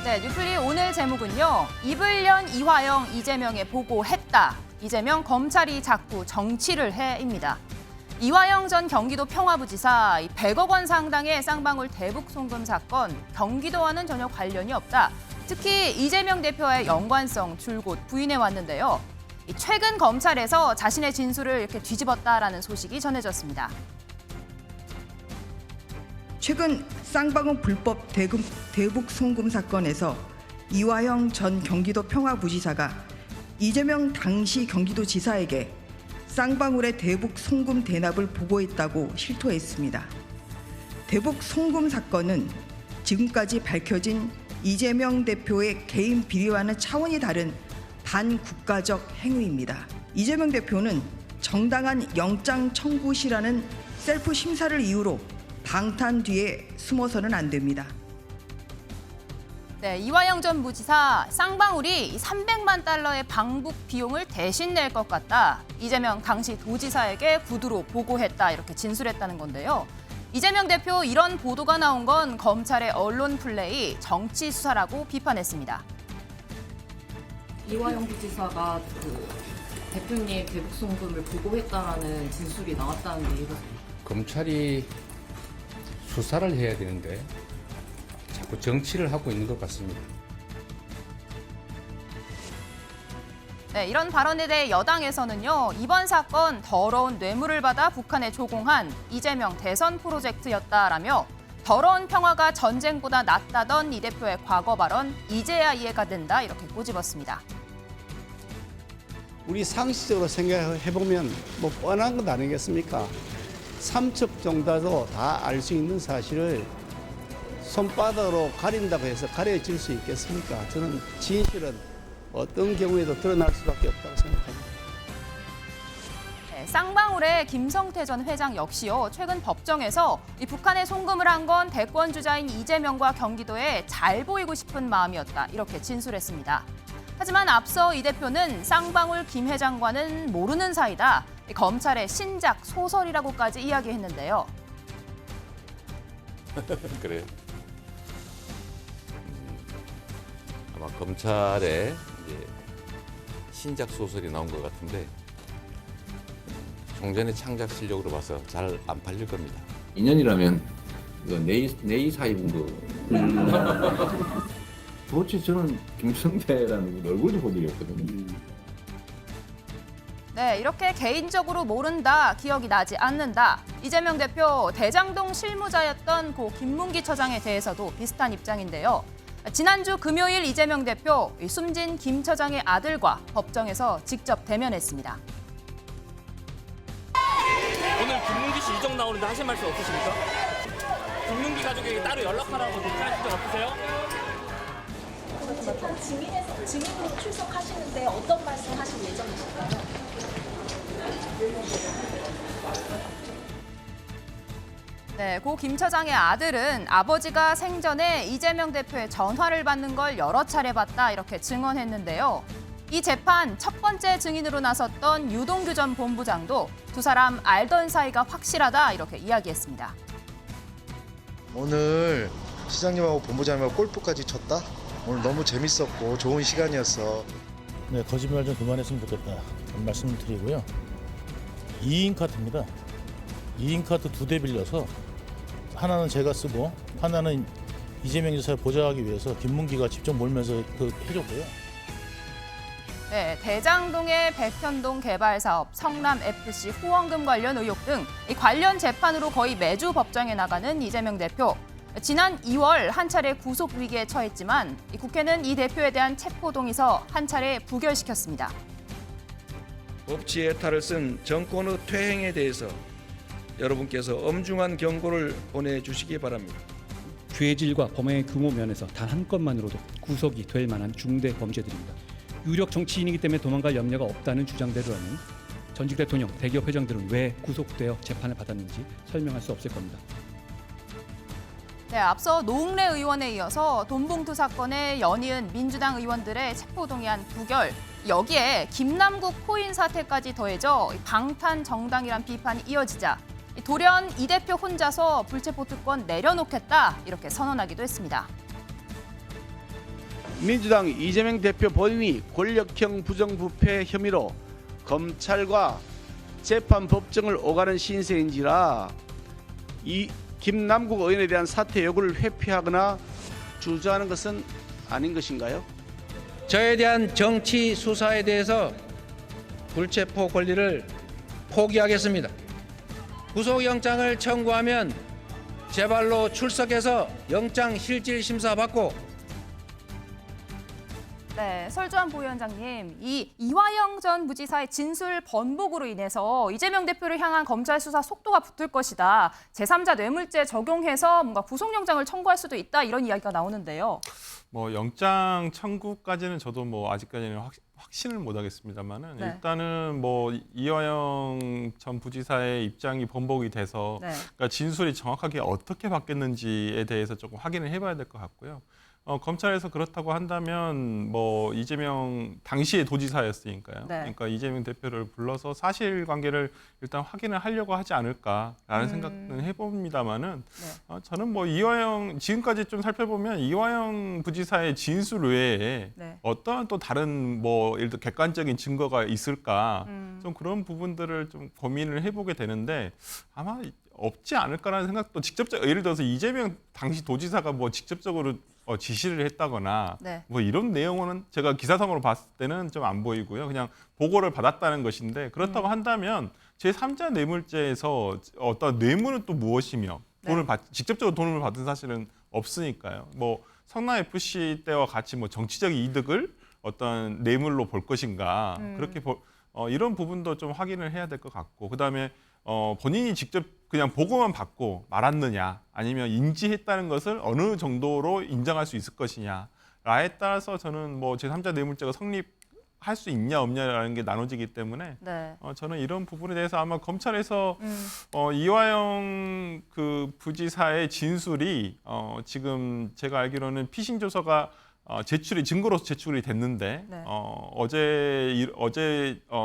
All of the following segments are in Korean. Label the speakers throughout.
Speaker 1: 네, 뉴플리 오늘 제목은요. 입을 연 이화영, 이재명에 보고했다. 이재명 검찰이 자꾸 정치를 해입니다. 이화영 전 경기도 평화부지사 100억 원 상당의 쌍방울 대북 송금 사건, 경기도와는 전혀 관련이 없다. 특히 이재명 대표와의 연관성 줄곧 부인해 왔는데요. 최근 검찰에서 자신의 진술을 이렇게 뒤집었다라는 소식이 전해졌습니다.
Speaker 2: 최근 쌍방울 불법 대북 송금 사건에서 이화영 전 경기도 평화부지사가 이재명 당시 경기도지사에게 쌍방울의 대북 송금 대납을 보고했다고 실토했습니다. 대북 송금 사건은 지금까지 밝혀진 이재명 대표의 개인 비리와는 차원이 다른 반국가적 행위입니다. 이재명 대표는 정당한 영장 청구 시라는 셀프 심사를 이유로 방탄 뒤에 숨어서는 안 됩니다.
Speaker 1: 네, 이화영 전 부지사 쌍방울이 300만 달러의 방북 비용을 대신 낼 것 같다. 이재명 당시 도지사에게 구두로 보고했다. 이렇게 진술했다는 건데요. 이재명 대표 이런 보도가 나온 건 검찰의 언론 플레이, 정치 수사라고 비판했습니다.
Speaker 3: 이화영 부지사가 대표님 대북 송금을 보고했다라는 진술이 나왔다는 얘기가
Speaker 4: 검찰이 수사를 해야 되는데 자꾸 정치를 하고 있는 것 같습니다.
Speaker 1: 네, 이런 발언에 대해 여당에서는요. 이번 사건 더러운 뇌물을 받아 북한에 조공한 이재명 대선 프로젝트였다라며 더러운 평화가 전쟁보다 낫다던 이 대표의 과거 발언 이제야 이해가 된다 이렇게 꼬집었습니다.
Speaker 5: 우리 상식적으로 생각해보면 뭐 뻔한 것 아니겠습니까? 삼척 정도도 다 알 수 있는 사실을 손바닥으로 가린다고 해서 가려질 수 있겠습니까? 저는 진실은 어떤 경우에도 드러날 수밖에 없다고 생각합니다.
Speaker 1: 네, 쌍방울의 김성태 전 회장 역시요. 최근 법정에서 이 북한에 송금을 한 건 대권 주자인 이재명과 경기도에 잘 보이고 싶은 마음이었다. 이렇게 진술했습니다. 하지만 앞서 이 대표는 쌍방울 김 회장과는 모르는 사이다. 검찰의 신작 소설이라고까지 이야기했는데요.
Speaker 6: 그래요. 아마 검찰에 이제 신작 소설이 나온 것 같은데 종전의 창작 실력으로 봐서 잘 안 팔릴 겁니다.
Speaker 7: 2년이라면 내이 사이분도 도대체 저는 김성태라는 얼굴도 본 적이 없거든요.
Speaker 1: 네, 이렇게 개인적으로 모른다, 기억이 나지 않는다. 이재명 대표 대장동 실무자였던 고 김문기 처장에 대해서도 비슷한 입장인데요. 지난주 금요일 이재명 대표 숨진 김 처장의 아들과 법정에서 직접 대면했습니다.
Speaker 8: 오늘 김문기 씨 이적 나오는데 하실 말씀 없으십니까? 김문기 가족에게 따로 연락하라고 하신 적 없으세요?
Speaker 9: 재판 증인으로 출석하시는데 어떤 말씀 하실 예정이실까요?
Speaker 1: 네, 고 김 처장의 아들은 아버지가 생전에 이재명 대표의 전화를 받는 걸 여러 차례 봤다 이렇게 증언했는데요. 이 재판 첫 번째 증인으로 나섰던 유동규 전 본부장도 두 사람 알던 사이가 확실하다 이렇게 이야기했습니다.
Speaker 10: 오늘 시장님하고 본부장님하고 골프까지 쳤다? 오늘 너무 재밌었고 좋은 시간이었어.
Speaker 11: 네, 거짓말 좀 그만했으면 좋겠다. 그런 말씀 드리고요. 2인 카트입니다. 2인 카트 2대 빌려서 하나는 제가 쓰고 하나는 이재명 지사를 보좌하기 위해서 김문기가 직접 몰면서 해줬고요.
Speaker 1: 네, 대장동의 백현동 개발 사업, 성남 FC 후원금 관련 의혹 등 이 관련 재판으로 거의 매주 법정에 나가는 이재명 대표. 지난 2월 한 차례 구속 위기에 처했지만 이 국회는 이 대표에 대한 체포 동의서 한 차례 부결시켰습니다.
Speaker 12: 법치 예타를 쓴 정권의 퇴행에 대해서 여러분께서 엄중한 경고를 보내주시기 바랍니다.
Speaker 13: 죄질과 범행의 규모 면에서 단 한 건만으로도 구속이 될 만한 중대 범죄들입니다. 유력 정치인이기 때문에 도망갈 염려가 없다는 주장대로라면 전직 대통령, 대기업 회장들은 왜 구속되어 재판을 받았는지 설명할 수 없을 겁니다.
Speaker 1: 네, 앞서 노웅래 의원에 이어서 돈봉투 사건에 연이은 민주당 의원들의 체포 동의안 부결. 여기에 김남국 포인 사태까지 더해져 방탄 정당이란 비판이 이어지자 돌연 이 대표 혼자서 불체포 특권 내려놓겠다 이렇게 선언하기도 했습니다.
Speaker 5: 민주당 이재명 대표 본인이 권력형 부정부패 혐의로 검찰과 재판법정을 오가는 신세인지라 이 김남국 의원에 대한 사퇴 요구를 회피하거나 주저하는 것은 아닌 것인가요?
Speaker 12: 저에 대한 정치 수사에 대해서 불체포 권리를 포기하겠습니다. 구속영장을 청구하면 제 발로 출석해서 영장 실질 심사 받고.
Speaker 1: 네, 설주환 부위원장님, 이 이화영 전 부지사의 진술 번복으로 인해서 이재명 대표를 향한 검찰 수사 속도가 붙을 것이다. 제3자 뇌물죄 적용해서 뭔가 구속영장을 청구할 수도 있다. 이런 이야기가 나오는데요.
Speaker 14: 뭐 영장 청구까지는 저도 뭐 아직까지는 확신을 못 하겠습니다만은
Speaker 1: 네.
Speaker 14: 일단은 뭐 이화영 전 부지사의 입장이 번복이 돼서
Speaker 1: 네.
Speaker 14: 그러니까 진술이 정확하게 어떻게 바뀌었는지에 대해서 조금 확인을 해봐야 될 것 같고요. 검찰에서 그렇다고 한다면 뭐 이재명 당시의 도지사였으니까요.
Speaker 1: 네.
Speaker 14: 그러니까 이재명 대표를 불러서 사실관계를 일단 확인을 하려고 하지 않을까라는 생각은 해봅니다만은 저는 뭐 이화영 지금까지 좀 살펴보면 이화영 부지사의 진술 외에
Speaker 1: 네.
Speaker 14: 어떠한 또 다른 뭐 예를 들어 객관적인 증거가 있을까 좀 그런 부분들을 좀 고민을 해보게 되는데 아마 없지 않을까라는 생각도 직접적 예를 들어서 이재명 당시 도지사가 뭐 직접적으로 지시를 했다거나
Speaker 1: 네.
Speaker 14: 뭐 이런 내용은 제가 기사상으로 봤을 때는 좀 안 보이고요. 그냥 보고를 받았다는 것인데 그렇다고 한다면 제3자 뇌물죄에서 어떤 뇌물은 또 무엇이며 돈을 직접적으로 돈을 받은 사실은 없으니까요. 뭐 성남 FC 때와 같이 뭐 정치적 이득을 어떤 뇌물로 볼 것인가 그렇게 이런 부분도 좀 확인을 해야 될 것 같고 그다음에 본인이 직접 그냥 보고만 받고 말았느냐 아니면 인지했다는 것을 어느 정도로 인정할 수 있을 것이냐라에 따라서 저는 뭐 제3자 뇌물죄가 성립할 수 있냐 없냐라는 게 나눠지기 때문에
Speaker 1: 네.
Speaker 14: 저는 이런 부분에 대해서 아마 검찰에서 이화영 그 부지사의 진술이 지금 제가 알기로는 피신 조서가 증거로서 제출이 됐는데
Speaker 1: 네.
Speaker 14: 어제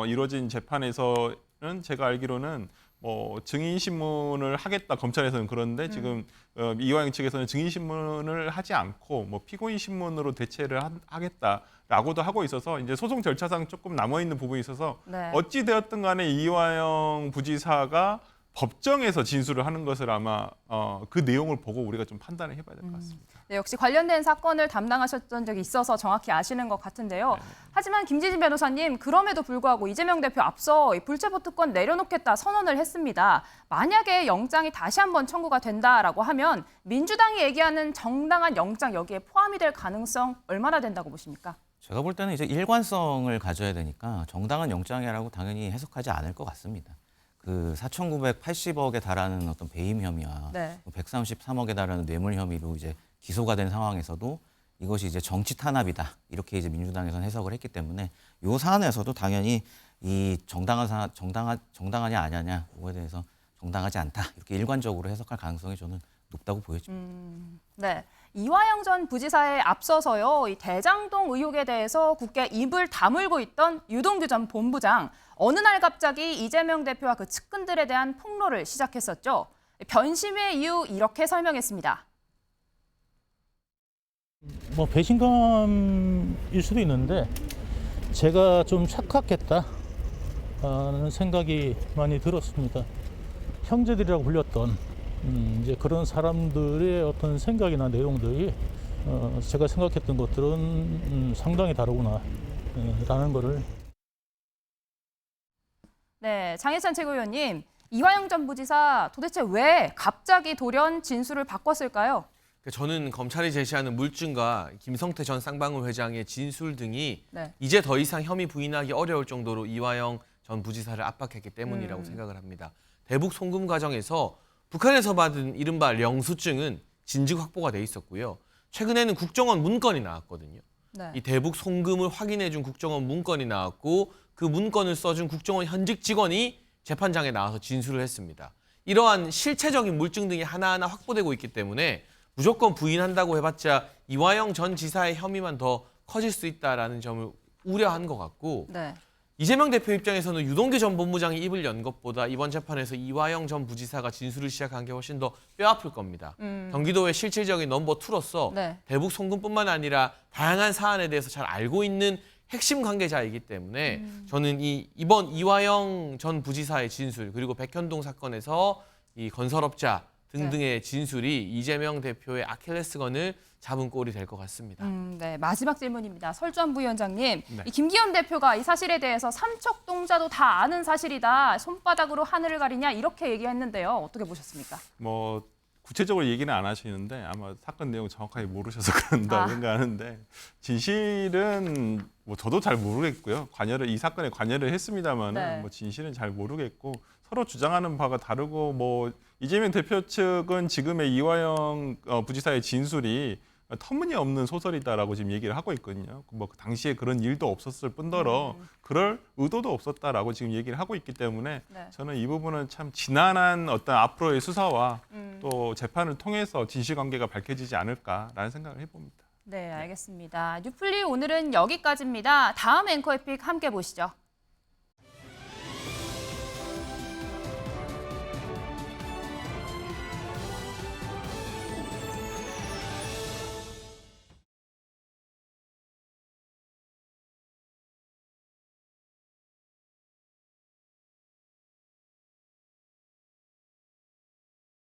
Speaker 14: 이루어진 재판에서는 제가 알기로는 뭐 증인 신문을 하겠다 검찰에서는 그런데 지금 이화영 측에서는 증인 신문을 하지 않고 뭐 피고인 신문으로 대체를 하겠다라고도 하고 있어서 이제 소송 절차상 조금 남아 있는 부분이 있어서
Speaker 1: 네.
Speaker 14: 어찌 되었든 간에 이화영 부지사가 법정에서 진술을 하는 것을 아마 그 내용을 보고 우리가 좀 판단을 해봐야 될 것 같습니다.
Speaker 1: 네, 역시 관련된 사건을 담당하셨던 적이 있어서 정확히 아시는 것 같은데요. 하지만 김지진 변호사님, 그럼에도 불구하고 이재명 대표 앞서 불체포 특권 내려놓겠다 선언을 했습니다. 만약에 영장이 다시 한번 청구가 된다라고 하면 민주당이 얘기하는 정당한 영장 여기에 포함이 될 가능성 얼마나 된다고 보십니까?
Speaker 15: 제가 볼 때는 이제 일관성을 가져야 되니까 정당한 영장이라고 당연히 해석하지 않을 것 같습니다. 그 4,980억에 달하는 어떤 배임 혐의와
Speaker 1: 네.
Speaker 15: 133억에 달하는 뇌물 혐의로 이제 기소가 된 상황에서도 이것이 이제 정치 탄압이다 이렇게 이제 민주당에서는 해석을 했기 때문에 이 사안에서도 당연히 이 정당하냐 아니냐 이거에 대해서 정당하지 않다 이렇게 일관적으로 해석할 가능성이 저는 높다고 보여집니다.
Speaker 1: 네. 이화영 전 부지사에 앞서서요, 이 대장동 의혹에 대해서 국회 입을 다물고 있던 유동규 전 본부장. 어느 날 갑자기 이재명 대표와 그 측근들에 대한 폭로를 시작했었죠. 변심의 이유 이렇게 설명했습니다.
Speaker 11: 뭐 배신감일 수도 있는데 제가 좀 착각했다는 생각이 많이 들었습니다. 형제들이라고 불렸던 이제 그런 사람들의 어떤 생각이나 내용들이 제가 생각했던 것들은 상당히 다르구나 라는 거를.
Speaker 1: 네, 장혜찬 최고위원님, 이화영 전 부지사 도대체 왜 갑자기 돌연 진술을 바꿨을까요?
Speaker 16: 저는 검찰이 제시하는 물증과 김성태 전 쌍방울 회장의 진술 등이
Speaker 1: 네.
Speaker 16: 이제 더 이상 혐의 부인하기 어려울 정도로 이화영 전 부지사를 압박했기 때문이라고 생각을 합니다. 대북 송금 과정에서 북한에서 받은 이른바 영수증은 진즉 확보가 돼 있었고요. 최근에는 국정원 문건이 나왔거든요.
Speaker 1: 네.
Speaker 16: 이 대북 송금을 확인해준 국정원 문건이 나왔고 그 문건을 써준 국정원 현직 직원이 재판장에 나와서 진술을 했습니다. 이러한 실체적인 물증 등이 하나하나 확보되고 있기 때문에 무조건 부인한다고 해봤자 이화영 전 지사의 혐의만 더 커질 수 있다라는 점을 우려한 것 같고
Speaker 1: 네.
Speaker 16: 이재명 대표 입장에서는 유동규 전 본부장이 입을 연 것보다 이번 재판에서 이화영 전 부지사가 진술을 시작한 게 훨씬 더 뼈아플 겁니다. 경기도의 실질적인 넘버 2로서
Speaker 1: 네.
Speaker 16: 대북 송금뿐만 아니라 다양한 사안에 대해서 잘 알고 있는 핵심 관계자이기 때문에 저는 이번 이화영 전 부지사의 진술 그리고 백현동 사건에서 이 건설업자 등등의 진술이 이재명 대표의 아킬레스건을 잡은 꼴이 될 것 같습니다.
Speaker 1: 네, 마지막 질문입니다. 설주한 부위원장님,
Speaker 16: 네.
Speaker 1: 이 김기현 대표가 이 사실에 대해서 삼척동자도 다 아는 사실이다. 손바닥으로 하늘을 가리냐 이렇게 얘기했는데요. 어떻게 보셨습니까?
Speaker 14: 뭐 구체적으로 얘기는 안 하시는데 아마 사건 내용 정확하게 모르셔서 그런다고 생각하는데 진실은 뭐 저도 잘 모르겠고요. 이 사건에 관여를 했습니다만은
Speaker 1: 네.
Speaker 14: 뭐 진실은 잘 모르겠고 서로 주장하는 바가 다르고 뭐 이재명 대표 측은 지금의 이화영 부지사의 진술이 터무니없는 소설이다라고 지금 얘기를 하고 있거든요. 뭐 당시에 그런 일도 없었을 뿐더러 그럴 의도도 없었다라고 지금 얘기를 하고 있기 때문에
Speaker 1: 네.
Speaker 14: 저는 이 부분은 참 지난한 어떤 앞으로의 수사와 또 재판을 통해서 진실관계가 밝혀지지 않을까라는 생각을 해봅니다.
Speaker 1: 네, 알겠습니다. 뉴플리 오늘은 여기까지입니다. 다음 앵커 에픽 함께 보시죠.